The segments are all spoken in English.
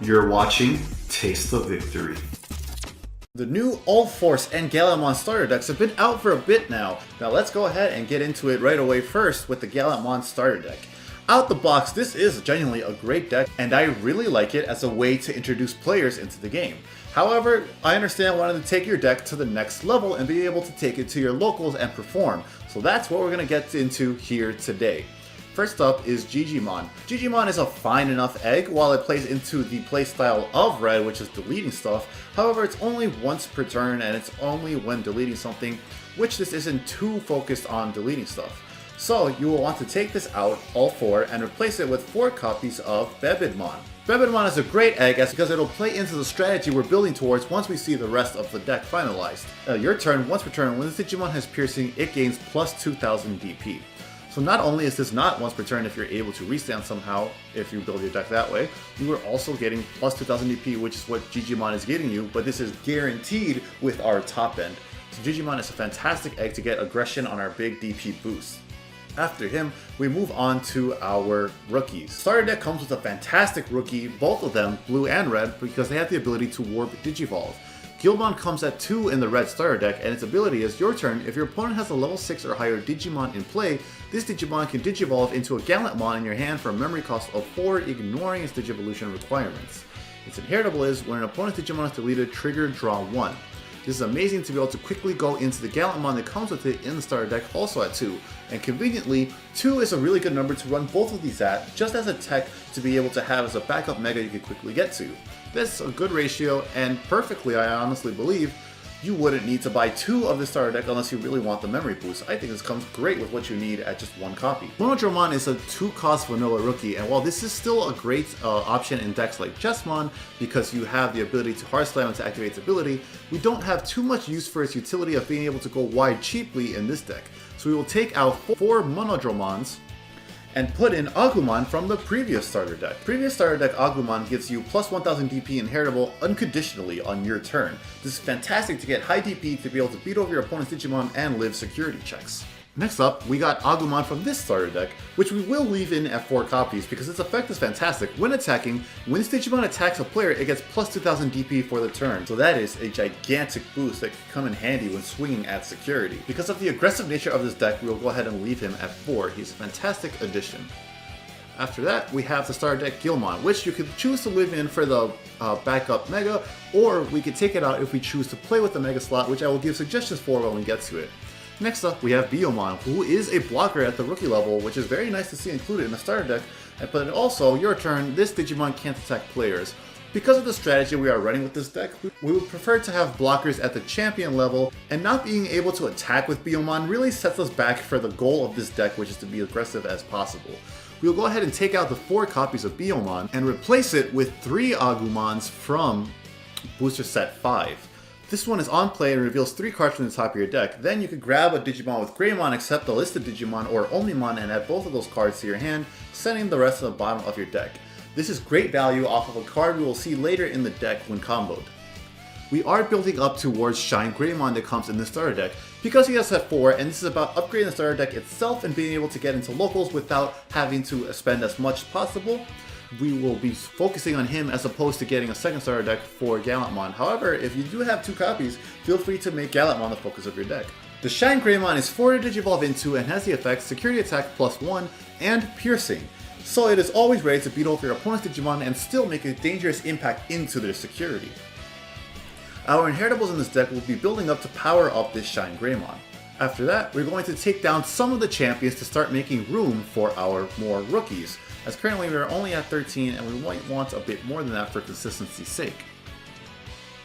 You're watching Taste of Victory. The new All Force and Gallantmon starter decks have been out for a bit now. Now let's go ahead and get into it right away first with the Gallantmon starter deck. Out the box, this is genuinely a great deck, and I really like it as a way to introduce players into the game. However, I understand wanting to take your deck to the next level and be able to take it to your locals and perform. So that's what we're going to get into here today. First up is Digimon. Digimon is a fine enough egg while it plays into the playstyle of red, which is deleting stuff. However, it's only once per turn and it's only when deleting something, which this isn't too focused on deleting stuff. So you will want to take this out, all four, and replace it with 4 copies of Biomon. Biomon is a great egg because it'll play into the strategy we're building towards once we see the rest of the deck finalized. Your turn, once per turn, when this Digimon has piercing, it gains plus 2000 DP. So not only is this not once per turn if you're able to restand somehow, if you build your deck that way, you are also getting plus 2000 DP, which is what Digimon is getting you, but this is guaranteed with our top end. So Digimon is a fantastic egg to get aggression on our big DP boost. After him, we move on to our rookies. Starter deck comes with a fantastic rookie, both of them blue and red, because they have the ability to warp Digivolve. Gallantmon comes at 2 in the red starter deck, and its ability is your turn. If your opponent has a level 6 or higher Digimon in play, this Digimon can Digivolve into a Gallantmon in your hand for a memory cost of 4, ignoring its Digivolution requirements. Its inheritable is, when an opponent's Digimon is deleted, trigger draw 1. This is amazing to be able to quickly go into the Gallantmon that comes with it in the starter deck, also at 2. And conveniently, 2 is a really good number to run both of these at, just as a tech to be able to have as a backup mega you can quickly get to. This is a good ratio, and perfectly, I honestly believe, you wouldn't need to buy 2 of the starter deck unless you really want the memory boost. I think this comes great with what you need at just 1 copy. Monodramon is a 2-cost vanilla rookie, and while this is still a great option in decks like Chessmon, because you have the ability to hard slam to activate its ability, we don't have too much use for its utility of being able to go wide cheaply in this deck. So we will take out 4 Monodramons, and put in Agumon from the previous starter deck. Previous starter deck Agumon gives you plus 1000 DP inheritable unconditionally on your turn. This is fantastic to get high DP to be able to beat over your opponent's Digimon and live security checks. Next up, we got Agumon from this starter deck, which we will leave in at 4 copies because its effect is fantastic. When attacking, when this Digimon attacks a player, it gets plus 2000 DP for the turn. So that is a gigantic boost that can come in handy when swinging at security. Because of the aggressive nature of this deck, we will go ahead and leave him at 4. He's a fantastic addition. After that, we have the starter deck Gallantmon, which you could choose to live in for the backup mega, or we could take it out if we choose to play with the mega slot, which I will give suggestions for when we get to it. Next up, we have Biomon, who is a blocker at the rookie level, which is very nice to see included in the starter deck, but also, your turn, this Digimon can't attack players. Because of the strategy we are running with this deck, we would prefer to have blockers at the champion level, and not being able to attack with Biomon really sets us back for the goal of this deck, which is to be aggressive as possible. We will go ahead and take out the 4 copies of Biomon, and replace it with 3 Agumons from Booster Set 5. This one is on play and reveals 3 cards from the top of your deck. Then you can grab a Digimon with Greymon, accept the listed Digimon or Omnimon, and add both of those cards to your hand, sending the rest to the bottom of your deck. This is great value off of a card we will see later in the deck when comboed. We are building up towards Shine Greymon that comes in the starter deck, because he has set 4, and this is about upgrading the starter deck itself and being able to get into locals without having to spend as much as possible. We will be focusing on him as opposed to getting a second starter deck for Gallantmon. However, if you do have 2 copies, feel free to make Gallantmon the focus of your deck. The Shine Greymon is 4 to Digivolve into and has the effects Security Attack +1 and Piercing. So it is always ready to beat over your opponent's Digimon and still make a dangerous impact into their security. Our inheritables in this deck will be building up to power up this Shine Greymon. After that, we're going to take down some of the champions to start making room for our more rookies, as currently we are only at 13 and we might want a bit more than that for consistency's sake.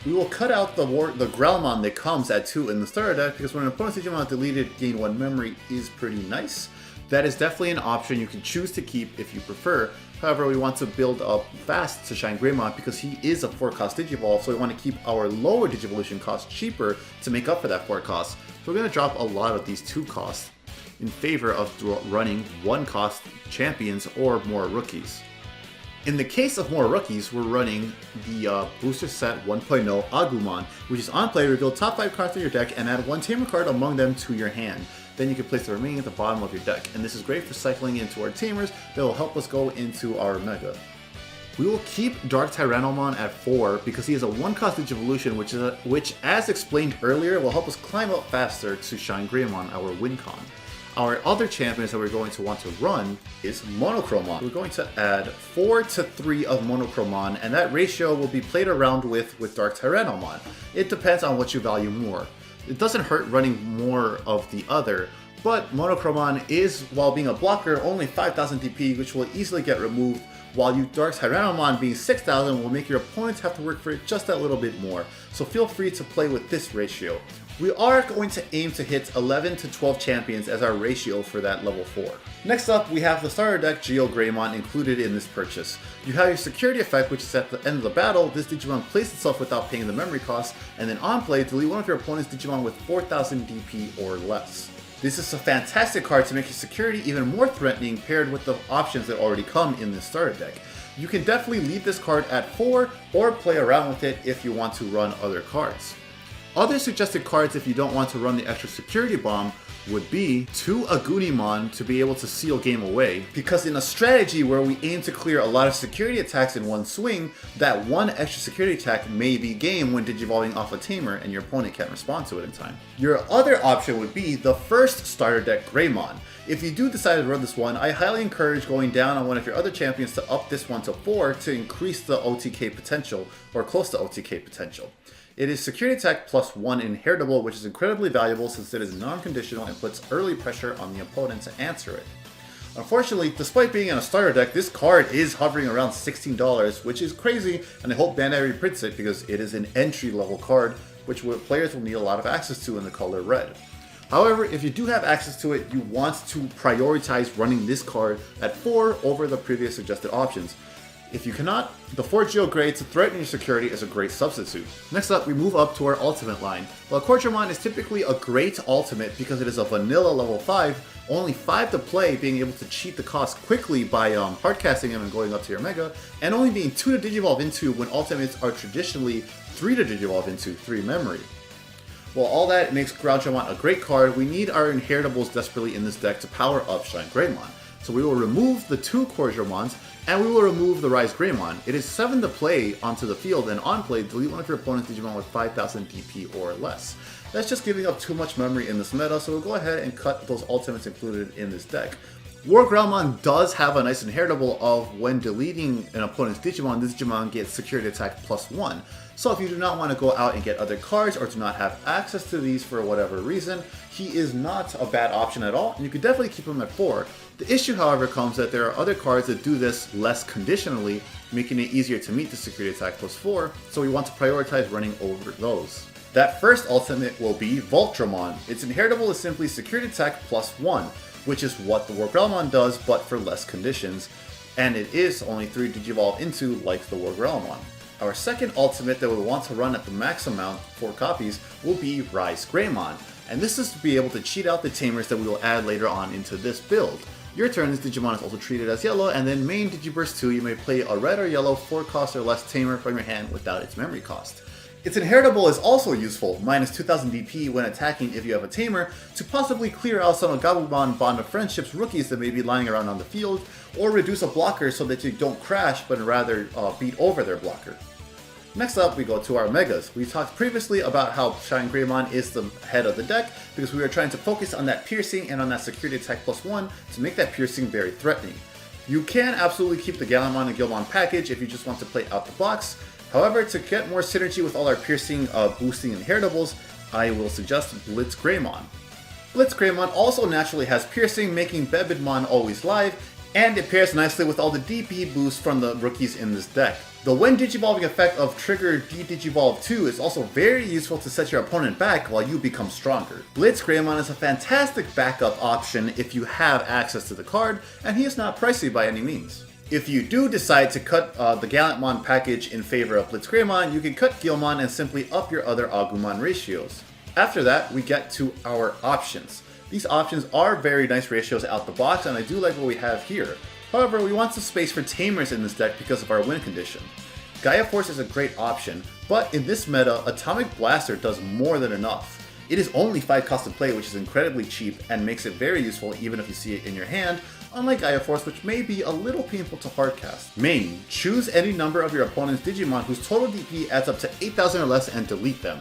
We will cut out the Growlmon that comes at 2 in the starter deck, because when an opponent's Digimon is deleted, gain 1 memory is pretty nice. That is definitely an option you can choose to keep if you prefer. However, we want to build up fast to Shine Greymon because he is a 4-cost Digivolve, so we want to keep our lower Digivolution cost cheaper to make up for that 4 cost. So we're going to drop a lot of these 2 costs in favor of running 1-cost champions or more rookies. In the case of more rookies, we're running the Booster Set 1.0 Agumon, which is on play, reveal top 5 cards of your deck and add 1 Tamer card among them to your hand. Then you can place the remaining at the bottom of your deck, and this is great for cycling into our Tamers that will help us go into our Mega. We will keep Dark Tyrannomon at 4 because he is a 1-cost Digivolution, which, as explained earlier, will help us climb up faster to Shine Greymon, our win con. Our other champions that we're going to want to run is Monochromon. We're going to add 4 to 3 of Monochromon, and that ratio will be played around with Dark Tyrannomon. It depends on what you value more. It doesn't hurt running more of the other, but Monochromon is, while being a blocker, only 5,000 DP, which will easily get removed, while you Dark Tyrannomon being 6,000 will make your opponents have to work for it just that little bit more, so feel free to play with this ratio. We are going to aim to hit 11 to 12 champions as our ratio for that level 4. Next up, we have the starter deck Geo Greymon included in this purchase. You have your security effect, which is at the end of the battle, this Digimon plays itself without paying the memory cost, and then on play, delete one of your opponent's Digimon with 4,000 DP or less. This is a fantastic card to make your security even more threatening paired with the options that already come in this starter deck. You can definitely leave this card at 4 or play around with it if you want to run other cards. Other suggested cards if you don't want to run the extra security bomb would be 2 Agunimon to be able to seal game away, because in a strategy where we aim to clear a lot of security attacks in one swing, that one extra security attack may be game when digivolving off a Tamer and your opponent can't respond to it in time. Your other option would be the first starter deck Greymon. If you do decide to run this one, I highly encourage going down on one of your other champions to up this one to 4 to increase the OTK potential, or close to OTK potential. It is security attack plus 1 inheritable, which is incredibly valuable since it is non-conditional and puts early pressure on the opponent to answer it. Unfortunately, despite being in a starter deck, this card is hovering around $16, which is crazy, and I hope Bandai reprints it because it is an entry-level card, which players will need a lot of access to in the color red. However, if you do have access to it, you want to prioritize running this card at 4 over the previous suggested options. If you cannot, the 4 Geo Grey to threaten your security is a great substitute. Next up, we move up to our ultimate line. While Cortramon is typically a great ultimate because it is a vanilla level 5, only 5 to play, being able to cheat the cost quickly by hardcasting him and going up to your Mega, and only being 2 to Digivolve into when ultimates are traditionally 3 to Digivolve into, 3 memory. While all that makes Gallantmon a great card, we need our inheritables desperately in this deck to power up Shine Greymon. So we will remove the 2 Cortramons, and we will remove the Rise Greymon. It is 7 to play onto the field, and on play, delete one of your opponent's Digimon with 5,000 DP or less. That's just giving up too much memory in this meta, so we'll go ahead and cut those ultimates included in this deck. War Gallantmon does have a nice inheritable of when deleting an opponent's Digimon, this Digimon gets security attack plus 1. So if you do not want to go out and get other cards or do not have access to these for whatever reason, he is not a bad option at all, and you could definitely keep him at 4. The issue, however, comes that there are other cards that do this less conditionally, making it easier to meet the security attack plus 4, so we want to prioritize running over those. That first ultimate will be Voltramon. Its inheritable is simply security attack plus 1, which is what the War Gallantmon does, but for less conditions, and it is only 3 to Digivolve into like the War Gallantmon. Our second ultimate that we want to run at the max amount, 4 copies, will be Rise Greymon, and this is to be able to cheat out the Tamers that we will add later on into this build. Your turn, this Digimon is also treated as yellow, and then main Digiburst 2, you may play a red or yellow 4 cost or less Tamer from your hand without its memory cost. Its inheritable is also useful, minus 2000 DP when attacking if you have a Tamer, to possibly clear out some of Gabumon Bond of Friendship's rookies that may be lying around on the field, or reduce a blocker so that you don't crash but rather beat over their blocker. Next up, we go to our Megas. We talked previously about how Shine Greymon is the head of the deck because we are trying to focus on that piercing and on that security attack plus 1 to make that piercing very threatening. You can absolutely keep the Gallantmon and Gilmon package if you just want to play out the box. However, to get more synergy with all our piercing boosting inheritables, I will suggest Blitz Greymon. Blitz Greymon also naturally has piercing, making Bebidmon always live, and it pairs nicely with all the DP boosts from the rookies in this deck. The when digivolving effect of trigger D-Digivolve 2 is also very useful to set your opponent back while you become stronger. Blitz Greymon is a fantastic backup option if you have access to the card, and he is not pricey by any means. If you do decide to cut the Gallantmon package in favor of Blitz Greymon, you can cut Gilmon and simply up your other Agumon ratios. After that, we get to our options. These options are very nice ratios out the box, and I do like what we have here. However, we want some space for Tamers in this deck because of our win condition. Gaia Force is a great option, but in this meta, Atomic Blaster does more than enough. It is only 5 cost to play, which is incredibly cheap and makes it very useful even if you see it in your hand, unlike Gaia Force, which may be a little painful to hardcast. Main, choose any number of your opponent's Digimon whose total DP adds up to 8,000 or less and delete them.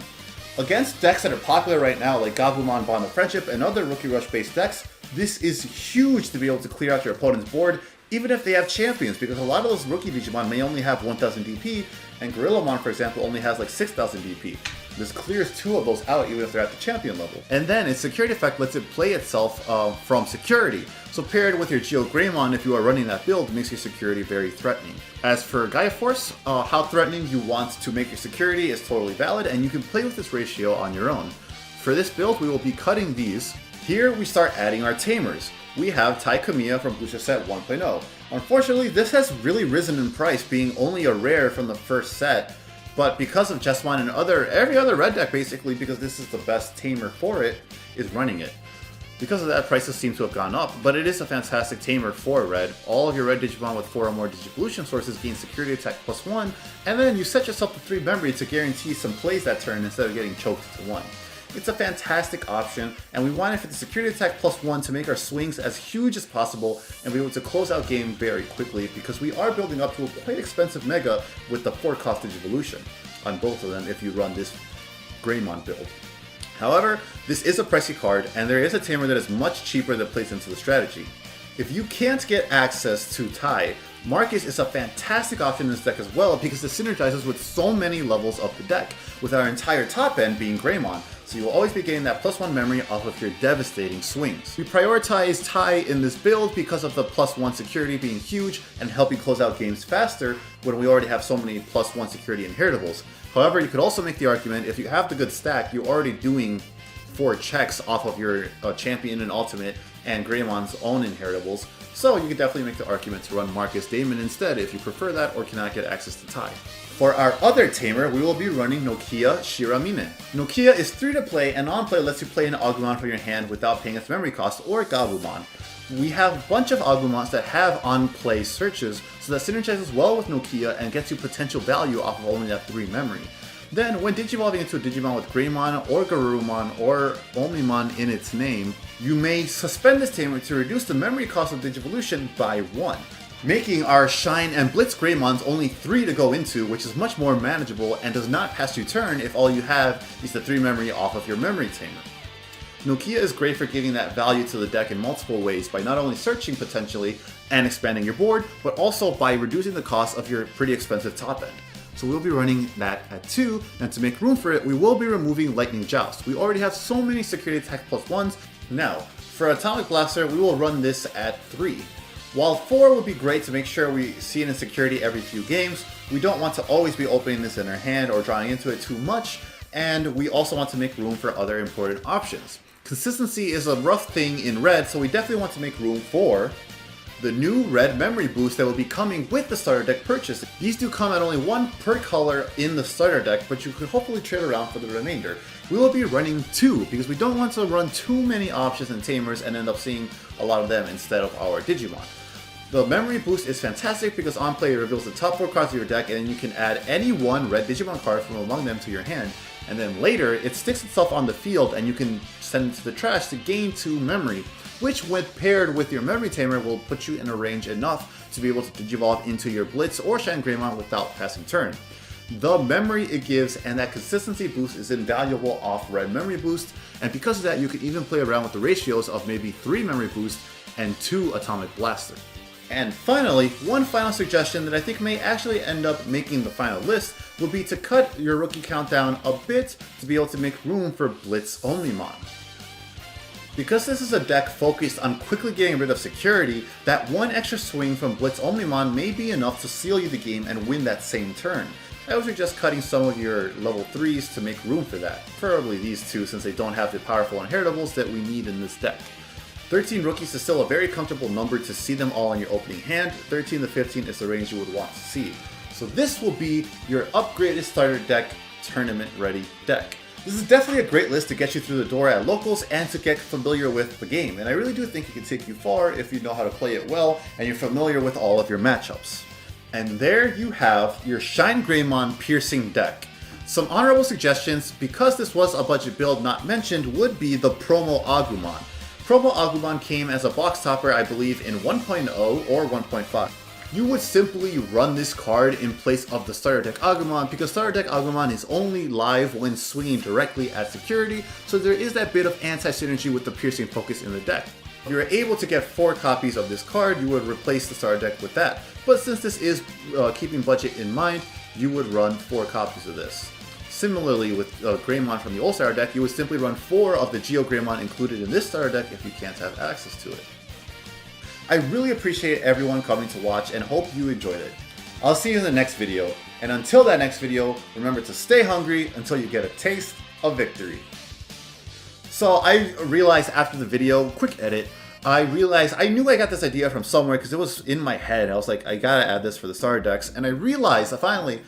Against decks that are popular right now, like Gallantmon, Bond of Friendship, and other Rookie Rush based decks, this is huge to be able to clear out your opponent's board, even if they have champions, because a lot of those rookie Digimon may only have 1000 DP, and Gorillamon, for example, only has like 6000 DP. This clears 2 of those out even if they're at the champion level. And then its security effect lets it play itself from security. So paired with your Geo Greymon, if you are running that build, makes your security very threatening. As for Gaia Force, how threatening you want to make your security is totally valid, and you can play with this ratio on your own. For this build, we will be cutting these. Here we start adding our Tamers. We have Tai Kamiya from Booster Set 1.0. Unfortunately, this has really risen in price, being only a rare from the first set. But because of Chessmon and every other red deck basically, because this is the best tamer for it, is running it. Because of that, prices seem to have gone up, but it is a fantastic tamer for red. All of your red Digimon with 4 or more Digivolution sources gain security attack +1, and then you set yourself to 3 memory to guarantee some plays that turn instead of getting choked to 1. It's a fantastic option, and we want it for the security attack +1 to make our swings as huge as possible and be able to close out game very quickly, because we are building up to a quite expensive Mega with the 4-cost Digivolution on both of them if you run this Greymon build. However, this is a pricey card, and there is a tamer that is much cheaper that plays into the strategy. If you can't get access to Tai, Marcus is a fantastic option in this deck as well, because it synergizes with so many levels of the deck, with our entire top end being Greymon, so you will always be getting that +1 memory off of your devastating swings. We prioritize Tai in this build because of the +1 security being huge and helping close out games faster when we already have so many +1 security inheritables. However, you could also make the argument, if you have the good stack, you're already doing 4 checks off of your Champion and Ultimate and Greymon's own inheritables, so you could definitely make the argument to run Marcus Daemon instead if you prefer that or cannot get access to Tai. For our other tamer, we will be running Nokia Shiramine. Nokia is free to play, and on-play lets you play an Agumon from your hand without paying its memory cost, or Gabumon. We have a bunch of Agumons that have on-play searches, so that synergizes well with Nokia and gets you potential value off of only that 3 memory. Then, when digivolving into a Digimon with Greymon or Garurumon or Omnimon in its name, you may suspend this tamer to reduce the memory cost of Digivolution by 1. Making our Shine and Blitz Greymons only 3 to go into, which is much more manageable and does not pass your turn if all you have is the 3 memory off of your memory tamer. Nokia is great for giving that value to the deck in multiple ways by not only searching potentially and expanding your board, but also by reducing the cost of your pretty expensive top end. So we'll be running that at 2, and to make room for it, we will be removing Lightning Joust. We already have so many security attack +1s. Now, for Atomic Blaster, we will run this at 3. While 4 would be great to make sure we see it in security every few games, we don't want to always be opening this in our hand or drawing into it too much, and we also want to make room for other important options. Consistency is a rough thing in red, so we definitely want to make room for the new red memory boost that will be coming with the starter deck purchase. These do come at only 1 per color in the starter deck, but you could hopefully trade around for the remainder. We will be running 2 because we don't want to run too many options and tamers and end up seeing a lot of them instead of our Digimon. The memory boost is fantastic because on play it reveals the top 4 cards of your deck, and then you can add any 1 red Digimon card from among them to your hand, and then later it sticks itself on the field and you can send it to the trash to gain 2 memory, which when paired with your memory tamer will put you in a range enough to be able to digivolve into your Blitz or Shine Greymon without passing turn. The memory it gives and that consistency boost is invaluable off red memory boost, and because of that you can even play around with the ratios of maybe 3 memory boost and 2 Atomic Blaster. And finally, one final suggestion that I think may actually end up making the final list would be to cut your rookie countdown a bit to be able to make room for Blitz Omnimon. Because this is a deck focused on quickly getting rid of security, that 1 extra swing from Blitz Omnimon may be enough to seal you the game and win that same turn. I would suggest cutting some of your level 3s to make room for that, preferably these 2 since they don't have the powerful inheritables that we need in this deck. 13 rookies is still a very comfortable number to see them all in your opening hand. 13 to 15 is the range you would want to see. So this will be your upgraded starter deck, tournament ready deck. This is definitely a great list to get you through the door at locals and to get familiar with the game, and I really do think it can take you far if you know how to play it well and you're familiar with all of your matchups. And there you have your Shine Greymon Piercing deck. Some honorable suggestions, because this was a budget build not mentioned, would be the Promo Agumon. Promo Agumon came as a box topper, I believe, in 1.0 or 1.5. You would simply run this card in place of the starter deck Agumon, because starter deck Agumon is only live when swinging directly at security, so there is that bit of anti-synergy with the piercing focus in the deck. If you were able to get 4 copies of this card, you would replace the starter deck with that. But since this is keeping budget in mind, you would run 4 copies of this. Similarly with Greymon from the old starter deck, you would simply run 4 of the Geo Greymon included in this starter deck if you can't have access to it. I really appreciate everyone coming to watch and hope you enjoyed it. I'll see you in the next video, and until that next video, remember to stay hungry until you get a taste of victory. So I realized after the video, quick edit, I realized I knew I got this idea from somewhere because it was in my head. I was like, I gotta add this for the starter decks, and I realized finally,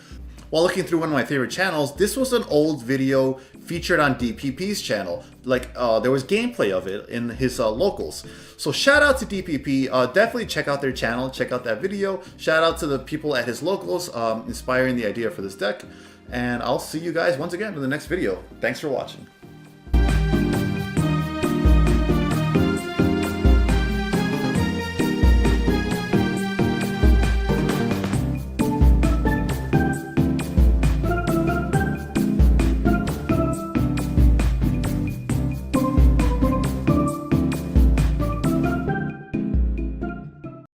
while looking through one of my favorite channels, this was an old video featured on DPP's channel. Like, there was gameplay of it in his locals. So shout out to DPP, definitely check out their channel, check out that video. Shout out to the people at his locals, inspiring the idea for this deck. And I'll see you guys once again in the next video. Thanks for watching.